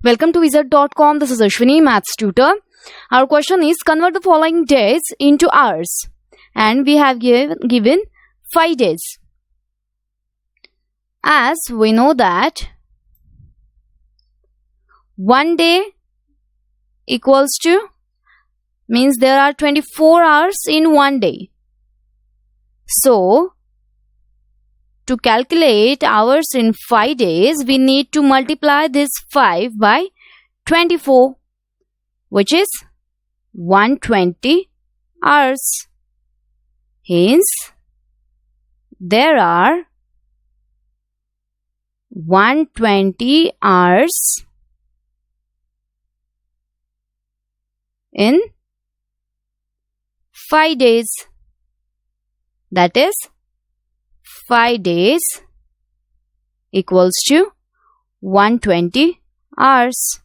Welcome to Wizard.com. This is Ashwini, Maths Tutor. Our question is convert the following days into hours. And we have given 5 days. As we know that 1 day equals to means there are 24 hours in 1 day. So, to calculate hours in 5 days, we need to multiply this 5 by 24, which is 120 hours. Hence, there are 120 hours in 5 days. That is 5 days equals to 120 hours.